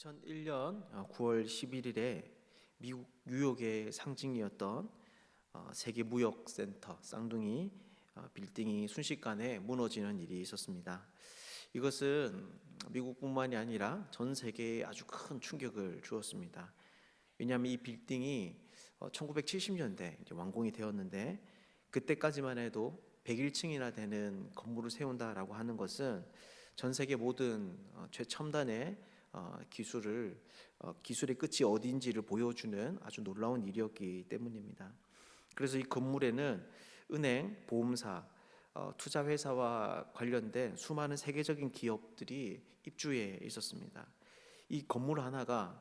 2001년 9월 11일에 미국 뉴욕의 상징이었던 세계무역센터 쌍둥이 빌딩이 순식간에 무너지는 일이 있었습니다. 이것은 미국뿐만이 아니라 전 세계에 아주 큰 충격을 주었습니다. 왜냐하면 이 빌딩이 1970년대 완공이 되었는데, 그때까지만 해도 101층이나 되는 건물을 세운다라고 하는 것은 전 세계 모든 최첨단의 기술의 끝이 어디인지를 보여주는 아주 놀라운 일이었기 때문입니다. 그래서 이 건물에는 은행, 보험사, 투자회사와 관련된 수많은 세계적인 기업들이 입주해 있었습니다. 이 건물 하나가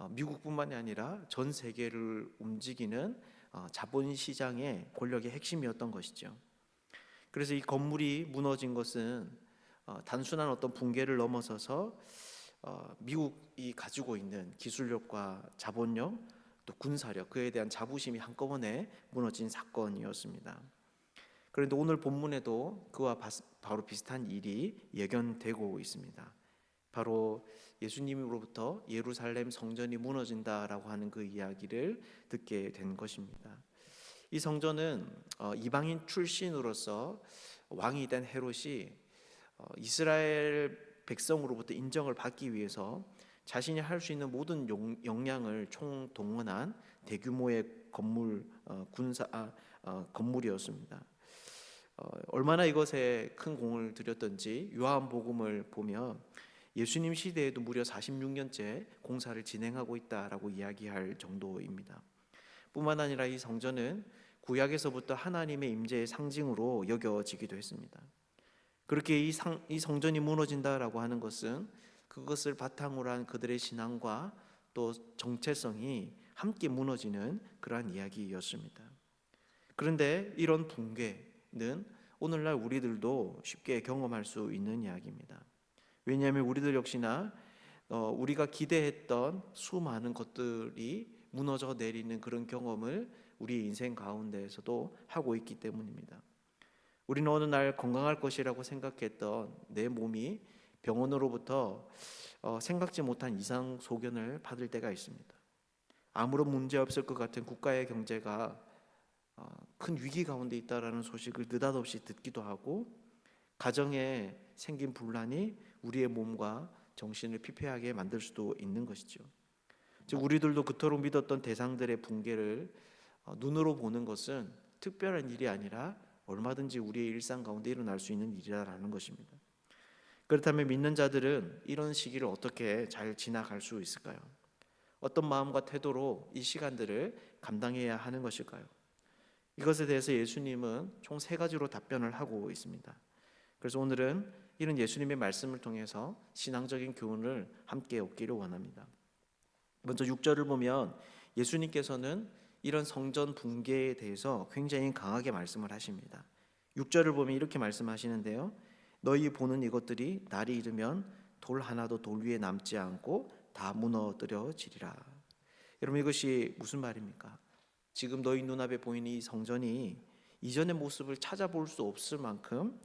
미국뿐만이 아니라 전 세계를 움직이는 자본시장의 권력의 핵심이었던 것이죠. 그래서 이 건물이 무너진 것은 단순한 어떤 붕괴를 넘어서서 미국이 가지고 있는 기술력과 자본력, 또 군사력, 그에 대한 자부심이 한꺼번에 무너진 사건이었습니다. 그런데 오늘 본문에도 그와 바로 비슷한 일이 예견되고 있습니다. 바로 예수님으로부터 예루살렘 성전이 무너진다라고 하는 그 이야기를 듣게 된 것입니다. 이 성전은 이방인 출신으로서 왕이 된 헤롯이 이스라엘 백성으로부터 인정을 받기 위해서 자신이 할 수 있는 모든 역량을 총동원한 대규모의 건물이었습니다. 얼마나 이것에 큰 공을 들였던지 요한복음을 보면 예수님 시대에도 무려 46년째 공사를 진행하고 있다라고 이야기할 정도입니다. 뿐만 아니라 이 성전은 구약에서부터 하나님의 임재의 상징으로 여겨지기도 했습니다. 그렇게 이 성전이 무너진다라고 하는 것은 그것을 바탕으로 한 그들의 신앙과 또 정체성이 함께 무너지는 그러한 이야기였습니다. 그런데 이런 붕괴는 오늘날 우리들도 쉽게 경험할 수 있는 이야기입니다. 왜냐하면 우리들 역시나 우리가 기대했던 수많은 것들이 무너져 내리는 그런 경험을 우리의 인생 가운데에서도 하고 있기 때문입니다. 우리는 어느 날 건강할 것이라고 생각했던 내 몸이 병원으로부터 생각지 못한 이상 소견을 받을 때가 있습니다. 아무런 문제 없을 것 같은 국가의 경제가 큰 위기 가운데 있다라는 소식을 느닷없이 듣기도 하고, 가정에 생긴 분란이 우리의 몸과 정신을 피폐하게 만들 수도 있는 것이죠. 즉 우리들도 그토록 믿었던 대상들의 붕괴를 눈으로 보는 것은 특별한 일이 아니라 얼마든지 우리의 일상 가운데 일어날 수 있는 일이라는 것입니다. 그렇다면 믿는 자들은 이런 시기를 어떻게 잘 지나갈 수 있을까요? 어떤 마음과 태도로 이 시간들을 감당해야 하는 것일까요? 이것에 대해서 예수님은 총 3가지로 답변을 하고 있습니다. 그래서 오늘은 이런 예수님의 말씀을 통해서 신앙적인 교훈을 함께 얻기를 원합니다. 먼저 6절을 보면 예수님께서는 이런 성전 붕괴에 대해서 굉장히 강하게 말씀을 하십니다. 6절을 보면 이렇게 말씀하시는데요, 너희 보는 이것들이 날이 이르면 돌 하나도 돌 위에 남지 않고 다 무너뜨려지리라. 여러분, 이것이 무슨 말입니까? 지금 너희 눈앞에 보이는 이 성전이 이전의 모습을 찾아볼 수 없을 만큼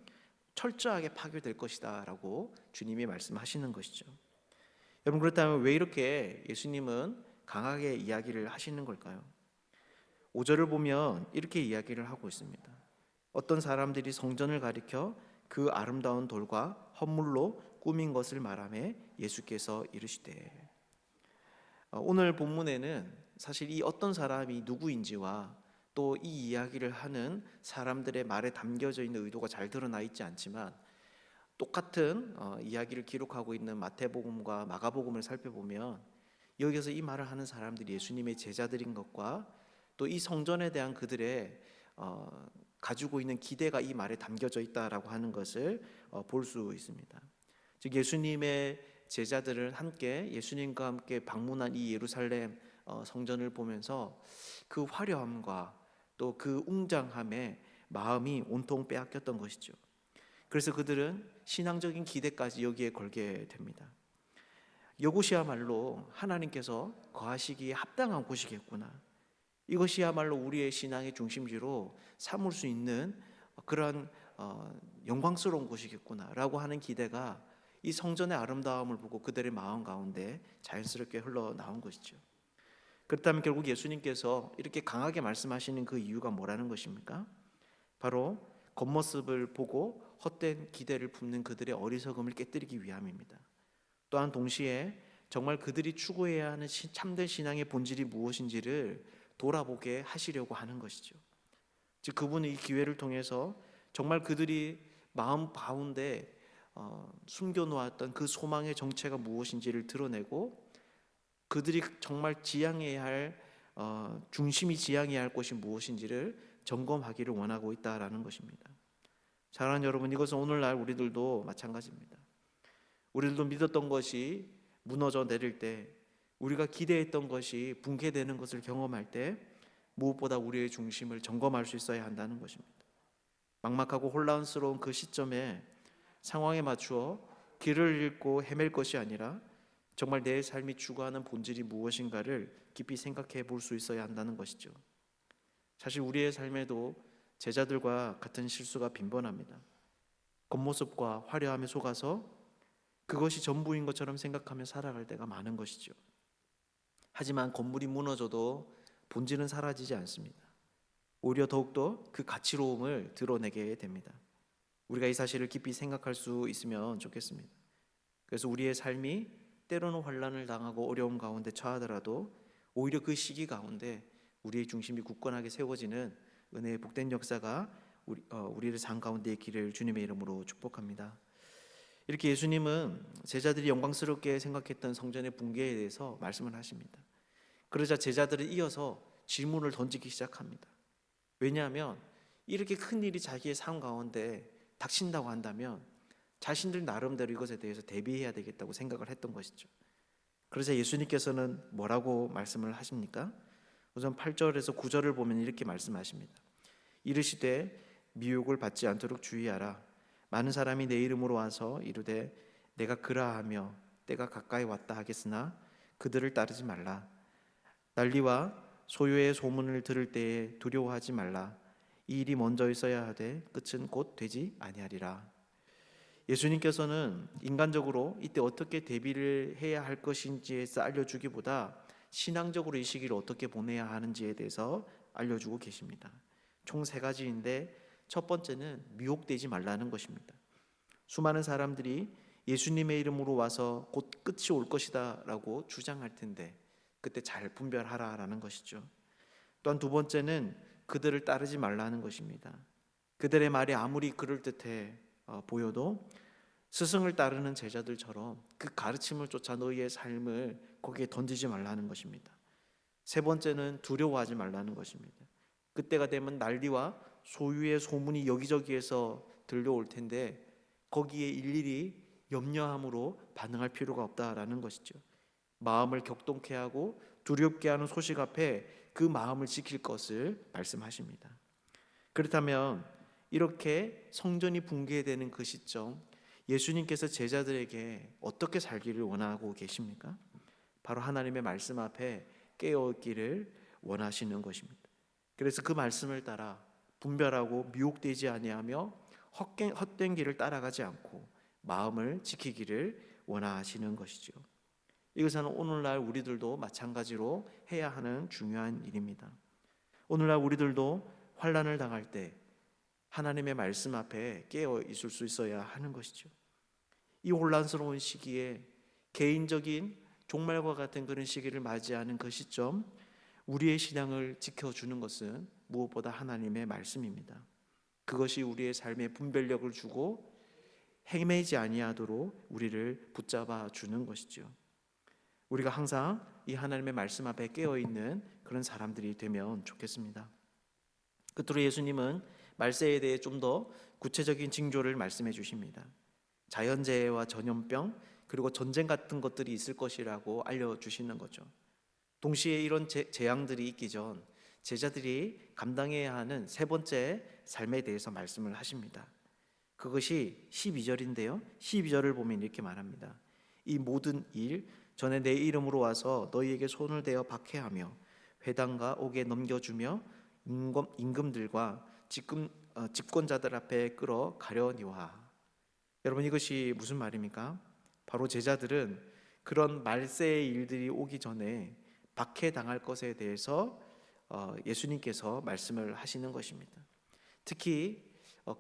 철저하게 파괴될 것이다 라고 주님이 말씀하시는 것이죠. 여러분, 그렇다면 왜 이렇게 예수님은 강하게 이야기를 하시는 걸까요? 5절을 보면 이렇게 이야기를 하고 있습니다. 어떤 사람들이 성전을 가리켜 그 아름다운 돌과 헌물로 꾸민 것을 말하며 예수께서 이르시되, 오늘 본문에는 사실 이 어떤 사람이 누구인지와 또 이 이야기를 하는 사람들의 말에 담겨져 있는 의도가 잘 드러나 있지 않지만, 똑같은 이야기를 기록하고 있는 마태복음과 마가복음을 살펴보면 여기서 이 말을 하는 사람들이 예수님의 제자들인 것과 또 이 성전에 대한 그들의 가지고 있는 기대가 이 말에 담겨져 있다라고 하는 것을 볼 수 있습니다. 즉 예수님의 제자들은 함께 예수님과 함께 방문한 이 예루살렘 성전을 보면서 그 화려함과 또 그 웅장함에 마음이 온통 빼앗겼던 것이죠. 그래서 그들은 신앙적인 기대까지 여기에 걸게 됩니다. 이곳이야말로 하나님께서 거하시기에 합당한 곳이겠구나, 이것이야말로 우리의 신앙의 중심지로 삼을 수 있는 그런 영광스러운 곳이겠구나 라고 하는 기대가 이 성전의 아름다움을 보고 그들의 마음 가운데 자연스럽게 흘러나온 것이죠. 그렇다면 결국 예수님께서 이렇게 강하게 말씀하시는 그 이유가 뭐라는 것입니까? 바로 겉모습을 보고 헛된 기대를 품는 그들의 어리석음을 깨뜨리기 위함입니다. 또한 동시에 정말 그들이 추구해야 하는 참된 신앙의 본질이 무엇인지를 돌아보게 하시려고 하는 것이죠. 즉 그분은 이 기회를 통해서 정말 그들이 마음 가운데 숨겨놓았던 그 소망의 정체가 무엇인지를 드러내고 그들이 정말 지향해야 할 중심이 지향해야 할 것이 무엇인지를 점검하기를 원하고 있다라는 것입니다. 사랑하는 여러분, 이것은 오늘날 우리들도 마찬가지입니다. 우리들도 믿었던 것이 무너져 내릴 때, 우리가 기대했던 것이 붕괴되는 것을 경험할 때 무엇보다 우리의 중심을 점검할 수 있어야 한다는 것입니다. 막막하고 혼란스러운 그 시점에 상황에 맞추어 길을 잃고 헤맬 것이 아니라 정말 내 삶이 추구하는 본질이 무엇인가를 깊이 생각해 볼 수 있어야 한다는 것이죠. 사실 우리의 삶에도 제자들과 같은 실수가 빈번합니다. 겉모습과 화려함에 속아서 그것이 전부인 것처럼 생각하며 살아갈 때가 많은 것이죠. 하지만 건물이 무너져도 본질은 사라지지 않습니다. 오히려 더욱더 그 가치로움을 드러내게 됩니다. 우리가 이 사실을 깊이 생각할 수 있으면 좋겠습니다. 그래서 우리의 삶이 때로는 환난을 당하고 어려움 가운데 처하더라도 오히려 그 시기 가운데 우리의 중심이 굳건하게 세워지는 은혜의 복된 역사가 우리의 삶 가운데 있기를 주님의 이름으로 축복합니다. 이렇게 예수님은 제자들이 영광스럽게 생각했던 성전의 붕괴에 대해서 말씀을 하십니다. 그러자 제자들은 이어서 질문을 던지기 시작합니다. 왜냐하면 이렇게 큰 일이 자기의 삶 가운데 닥친다고 한다면 자신들 나름대로 이것에 대해서 대비해야 되겠다고 생각을 했던 것이죠. 그러자 예수님께서는 뭐라고 말씀을 하십니까? 우선 8절에서 9절을 보면 이렇게 말씀하십니다. 이르시되 미혹을 받지 않도록 주의하라. 많은 사람이 내 이름으로 와서 이르되 내가 그라하며 때가 가까이 왔다 하겠으나 그들을 따르지 말라. 난리와 소요의 소문을 들을 때에 두려워하지 말라. 이 일이 먼저 있어야 하되 끝은 곧 되지 아니하리라. 예수님께서는 인간적으로 이때 어떻게 대비를 해야 할 것인지에서 알려주기보다 신앙적으로 이 시기를 어떻게 보내야 하는지에 대해서 알려주고 계십니다. 총 3가지인데 첫 번째는 미혹되지 말라는 것입니다. 수많은 사람들이 예수님의 이름으로 와서 곧 끝이 올 것이다 라고 주장할 텐데 그때 잘 분별하라라는 것이죠. 또한 두 번째는 그들을 따르지 말라는 것입니다. 그들의 말이 아무리 그럴듯해 보여도 스승을 따르는 제자들처럼 그 가르침을 쫓아 너희의 삶을 거기에 던지지 말라는 것입니다. 세 번째는 두려워하지 말라는 것입니다. 그때가 되면 난리와 소유의 소문이 여기저기에서 들려올 텐데 거기에 일일이 염려함으로 반응할 필요가 없다라는 것이죠. 마음을 격동케 하고 두렵게 하는 소식 앞에 그 마음을 지킬 것을 말씀하십니다. 그렇다면 이렇게 성전이 붕괴되는 그 시점, 예수님께서 제자들에게 어떻게 살기를 원하고 계십니까? 바로 하나님의 말씀 앞에 깨어있기를 원하시는 것입니다. 그래서 그 말씀을 따라 분별하고 미혹되지 아니하며 헛된 길을 따라가지 않고 마음을 지키기를 원하시는 것이죠. 이것은 오늘날 우리들도 마찬가지로 해야 하는 중요한 일입니다. 오늘날 우리들도 환난을 당할 때 하나님의 말씀 앞에 깨어 있을 수 있어야 하는 것이죠. 이 혼란스러운 시기에 개인적인 종말과 같은 그런 시기를 맞이하는 그 시점, 우리의 신앙을 지켜주는 것은 무엇보다 하나님의 말씀입니다. 그것이 우리의 삶에 분별력을 주고 헤매지 아니하도록 우리를 붙잡아 주는 것이죠. 우리가 항상 이 하나님의 말씀 앞에 깨어있는 그런 사람들이 되면 좋겠습니다. 끝으로 예수님은 말세에 대해 좀 더 구체적인 징조를 말씀해 주십니다. 자연재해와 전염병 그리고 전쟁 같은 것들이 있을 것이라고 알려주시는 거죠. 동시에 이런 재앙들이 있기 전 제자들이 감당해야 하는 세 번째 삶에 대해서 말씀을 하십니다. 그것이 12절인데요 12절을 보면 이렇게 말합니다. 이 모든 일 전에 내 이름으로 와서 너희에게 손을 대어 박해하며 회당과 옥에 넘겨주며 임금들과 집권자들 앞에 끌어 가려니와. 여러분 이것이 무슨 말입니까? 바로 제자들은 그런 말세의 일들이 오기 전에 박해당할 것에 대해서 예수님께서 말씀을 하시는 것입니다. 특히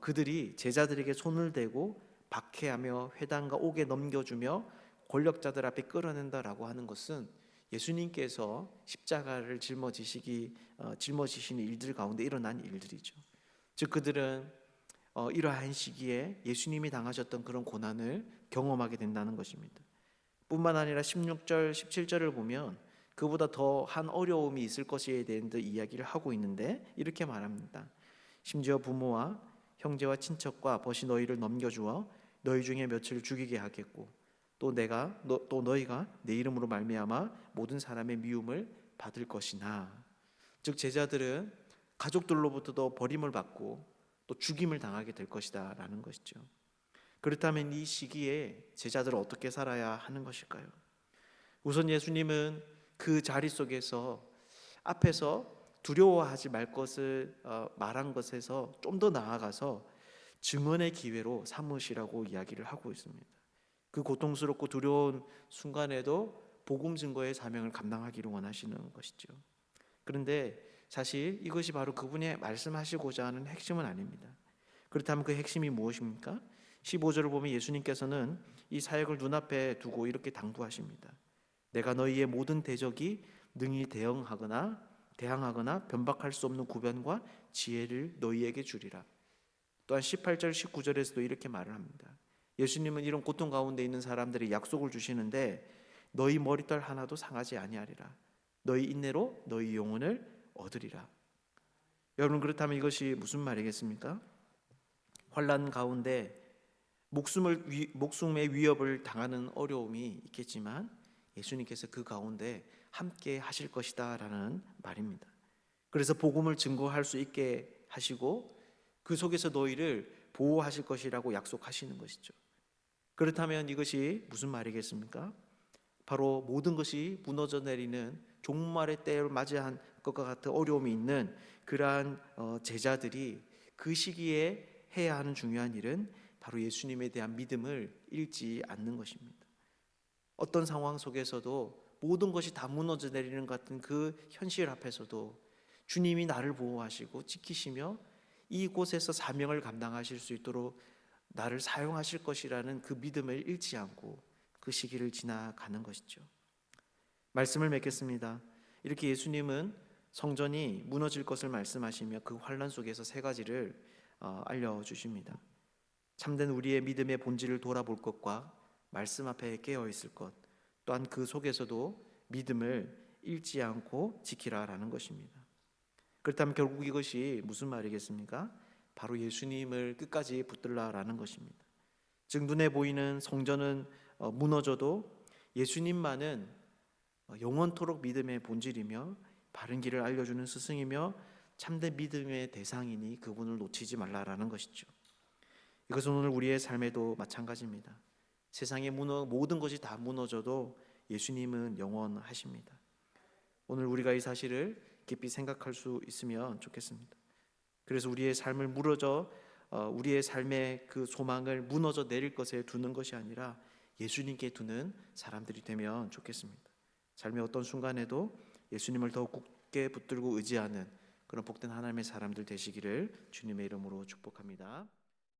그들이 제자들에게 손을 대고 박해하며 회당과 옥에 넘겨주며 권력자들 앞에 끌어낸다라고 하는 것은 예수님께서 십자가를 짊어지시는 일들 가운데 일어난 일들이죠. 즉 그들은 이러한 시기에 예수님이 당하셨던 그런 고난을 경험하게 된다는 것입니다. 뿐만 아니라 16절, 17절을 보면 그보다 더한 어려움이 있을 것에 대한 이야기를 하고 있는데 이렇게 말합니다. 심지어 부모와 형제와 친척과 벗이 너희를 넘겨주어 너희 중에 며칠 죽이게 하겠고 또 너희가 내 이름으로 말미암아 모든 사람의 미움을 받을 것이나. 즉 제자들은 가족들로부터도 버림을 받고 또 죽임을 당하게 될 것이다 라는 것이죠. 그렇다면 이 시기에 제자들은 어떻게 살아야 하는 것일까요? 우선 예수님은 그 자리 속에서 앞에서 두려워하지 말 것을 말한 것에서 좀 더 나아가서 증언의 기회로 삼으시라고 이야기를 하고 있습니다. 그 고통스럽고 두려운 순간에도 복음 증거의 사명을 감당하기를 원하시는 것이죠. 그런데 사실 이것이 바로 그분이 말씀하시고자 하는 핵심은 아닙니다. 그렇다면 그 핵심이 무엇입니까? 15절을 보면 예수님께서는 이 사역을 눈앞에 두고 이렇게 당부하십니다. 내가 너희의 모든 대적이 능히 대항하거나 변박할 수 없는 구변과 지혜를 너희에게 주리라. 또한 18절 19절에서도 이렇게 말을 합니다. 예수님은 이런 고통 가운데 있는 사람들이 약속을 주시는데 너희 머리털 하나도 상하지 아니하리라. 너희 인내로 너희 영혼을 얻으리라. 여러분 그렇다면 이것이 무슨 말이겠습니까? 환난 가운데 목숨의 위협을 당하는 어려움이 있겠지만 예수님께서 그 가운데 함께 하실 것이다 라는 말입니다. 그래서 복음을 증거할 수 있게 하시고 그 속에서 너희를 보호하실 것이라고 약속하시는 것이죠. 그렇다면 이것이 무슨 말이겠습니까? 바로 모든 것이 무너져 내리는 종말의 때를 맞이한 것과 같은 어려움이 있는 그러한 제자들이 그 시기에 해야 하는 중요한 일은 바로 예수님에 대한 믿음을 잃지 않는 것입니다. 어떤 상황 속에서도 모든 것이 다 무너져 내리는 것 같은 그 현실 앞에서도 주님이 나를 보호하시고 지키시며 이곳에서 사명을 감당하실 수 있도록 나를 사용하실 것이라는 그 믿음을 잃지 않고 그 시기를 지나가는 것이죠. 말씀을 맺겠습니다. 이렇게 예수님은 성전이 무너질 것을 말씀하시며 그 환난 속에서 세 가지를 알려주십니다. 참된 우리의 믿음의 본질을 돌아볼 것과 말씀 앞에 깨어 있을 것, 또한 그 속에서도 믿음을 잃지 않고 지키라라는 것입니다. 그렇다면 결국 이것이 무슨 말이겠습니까? 바로 예수님을 끝까지 붙들라라는 것입니다. 즉 눈에 보이는 성전은 무너져도 예수님만은 영원토록 믿음의 본질이며 바른 길을 알려주는 스승이며 참된 믿음의 대상이니 그분을 놓치지 말라라는 것이죠. 이것은 오늘 우리의 삶에도 마찬가지입니다. 세상의 모든 것이 다 무너져도 예수님은 영원하십니다. 오늘 우리가 이 사실을 깊이 생각할 수 있으면 좋겠습니다. 그래서 우리의 삶을 우리의 삶의 그 소망을 무너져 내릴 것에 두는 것이 아니라 예수님께 두는 사람들이 되면 좋겠습니다. 삶의 어떤 순간에도 예수님을 더욱 굳게 붙들고 의지하는 그런 복된 하나님의 사람들 되시기를 주님의 이름으로 축복합니다.